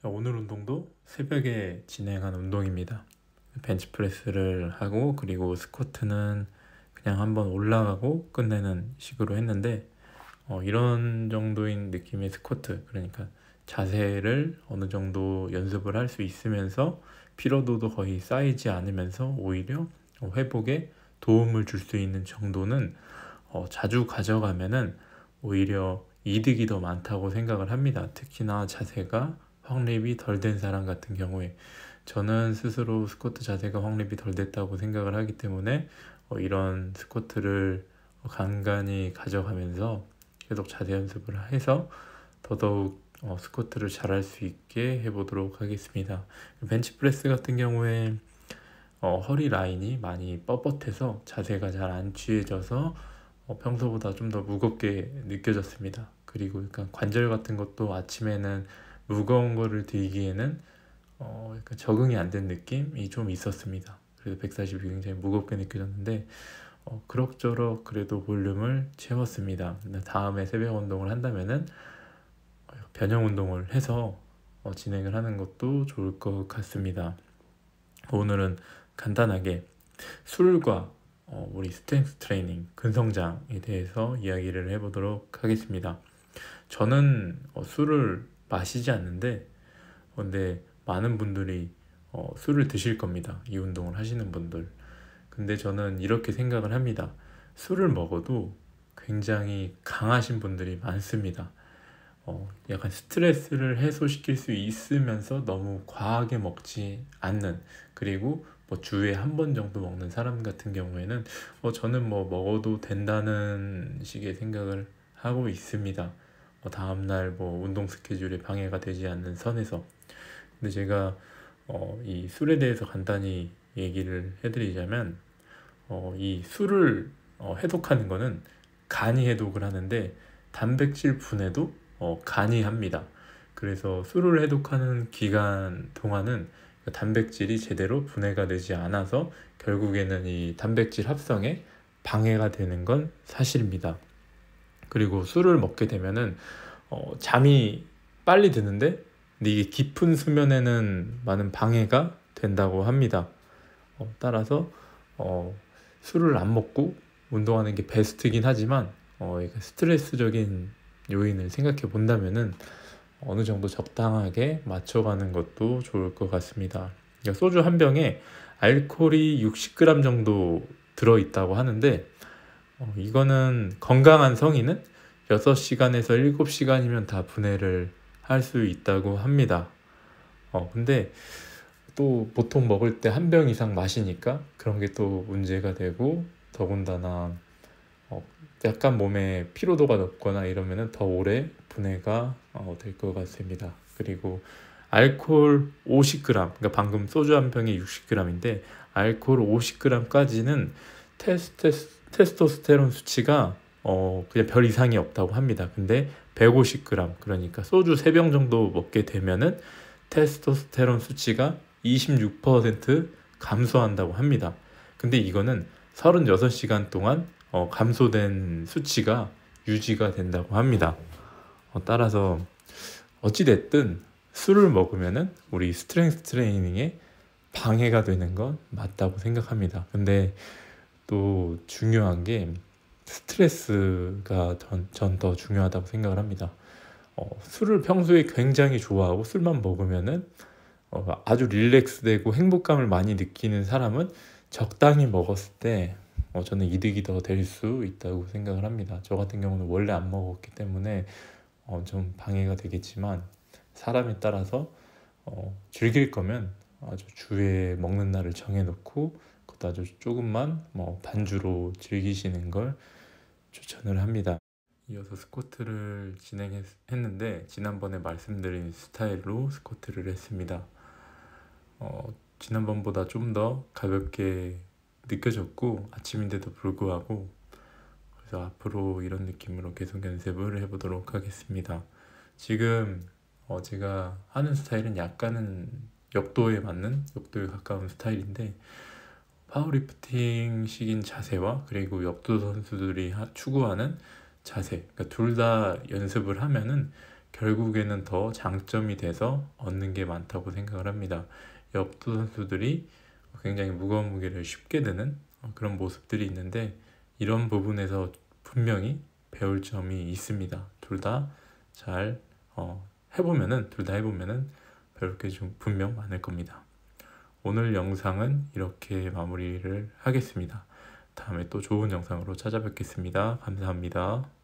오늘 운동도 새벽에 진행한 운동입니다. 벤치프레스를 하고 그리고 스쿼트는 그냥 한번 올라가고 끝내는 식으로 했는데 이런 정도인 느낌의 스쿼트, 그러니까 자세를 어느 정도 연습을 할 수 있으면서 피로도도 거의 쌓이지 않으면서 오히려 회복에 도움을 줄 수 있는 정도는 자주 가져가면은 오히려 이득이 더 많다고 생각을 합니다. 특히나 자세가 확립이 덜 된 사람 같은 경우에 저는 스스로 스쿼트 자세가 확립이 덜 됐다고 생각을 하기 때문에 이런 스쿼트를 간간히 가져가면서 계속 자세 연습을 해서 더더욱 스쿼트를 잘할 수 있게 해보도록 하겠습니다. 벤치프레스 같은 경우에 허리 라인이 많이 뻣뻣해서 자세가 잘 안 취해져서 평소보다 좀 더 무겁게 느껴졌습니다. 그리고 약간 관절 같은 것도 아침에는 무거운 거를 들기에는 약간 적응이 안 된 느낌이 좀 있었습니다. 그래서 140이 굉장히 무겁게 느껴졌는데 그럭저럭 그래도 볼륨을 채웠습니다. 다음에 새벽 운동을 한다면은 변형 운동을 해서 진행을 하는 것도 좋을 것 같습니다. 오늘은 간단하게 술과 우리 스트렝스 트레이닝, 근성장에 대해서 이야기를 해보도록 하겠습니다. 저는 술을 마시지 않는데 근데 많은 분들이 술을 드실 겁니다. 이 운동을 하시는 분들. 근데 저는 이렇게 생각을 합니다. 술을 먹어도 굉장히 강하신 분들이 많습니다. 약간 스트레스를 해소시킬 수 있으면서 너무 과하게 먹지 않는, 그리고 뭐 주에 한 번 정도 먹는 사람 같은 경우에는 저는 뭐 먹어도 된다는 식의 생각을 하고 있습니다. 다음날 뭐 운동 스케줄에 방해가 되지 않는 선에서. 근데 제가 이 술에 대해서 간단히 얘기를 해드리자면 이 술을 해독하는 거는 간이 해독을 하는데 단백질 분해도 간이 합니다. 그래서 술을 해독하는 기간 동안은 단백질이 제대로 분해가 되지 않아서 결국에는 이 단백질 합성에 방해가 되는 건 사실입니다. 그리고 술을 먹게 되면은 잠이 빨리 드는데 근데 이게 깊은 수면에는 많은 방해가 된다고 합니다. 따라서 술을 안 먹고 운동하는 게 베스트긴 하지만 스트레스적인 요인을 생각해 본다면은 어느 정도 적당하게 맞춰가는 것도 좋을 것 같습니다. 그러니까 소주 한 병에 알코올이 60g 정도 들어있다고 하는데 이거는 건강한 성인은 6시간에서 7시간이면 다 분해를 할 수 있다고 합니다. 근데 또 보통 먹을 때 한 병 이상 마시니까 그런 게 또 문제가 되고, 더군다나 약간 몸에 피로도가 높거나 이러면은 더 오래 분해가 될 것 같습니다. 그리고 알코올 50g, 그러니까 방금 소주 한 병에 60g인데 알코올 50g까지는 테스토스테론 수치가 그냥 별 이상이 없다고 합니다. 근데 150g, 그러니까 소주 3병 정도 먹게 되면은 테스토스테론 수치가 26% 감소한다고 합니다. 근데 이거는 36시간 동안 감소된 수치가 유지가 된다고 합니다. 따라서 어찌됐든 술을 먹으면은 우리 스트렝스 트레이닝에 방해가 되는 건 맞다고 생각합니다. 근데 또 중요한 게 스트레스가 전 더 중요하다고 생각을 합니다. 술을 평소에 굉장히 좋아하고 술만 먹으면은 아주 릴렉스되고 행복감을 많이 느끼는 사람은 적당히 먹었을 때 저는 이득이 더 될 수 있다고 생각을 합니다. 저 같은 경우는 원래 안 먹었기 때문에 좀 방해가 되겠지만 사람에 따라서 즐길 거면 아주 주에 먹는 날을 정해놓고 그것도 아주 조금만 반주로 즐기시는 걸 추천을 합니다. 이어서 스쿼트를 진행했는데 지난번에 말씀드린 스타일로 스쿼트를 했습니다. 지난번보다 좀 더 가볍게 느껴졌고 아침인데도 불구하고, 그래서 앞으로 이런 느낌으로 계속 연습을 해보도록 하겠습니다. 지금 제가 하는 스타일은 약간은 역도에 가까운 스타일인데 파워리프팅식인 자세와 그리고 역도 선수들이 추구하는 자세, 그러니까 둘 다 연습을 하면은 결국에는 더 장점이 돼서 얻는 게 많다고 생각을 합니다. 역도 선수들이 굉장히 무거운 무게를 쉽게 드는 그런 모습들이 있는데 이런 부분에서 분명히 배울 점이 있습니다. 둘 다 잘 둘 다 해보면은 배울 게 좀 분명 많을 겁니다. 오늘 영상은 이렇게 마무리를 하겠습니다. 다음에 또 좋은 영상으로 찾아뵙겠습니다. 감사합니다.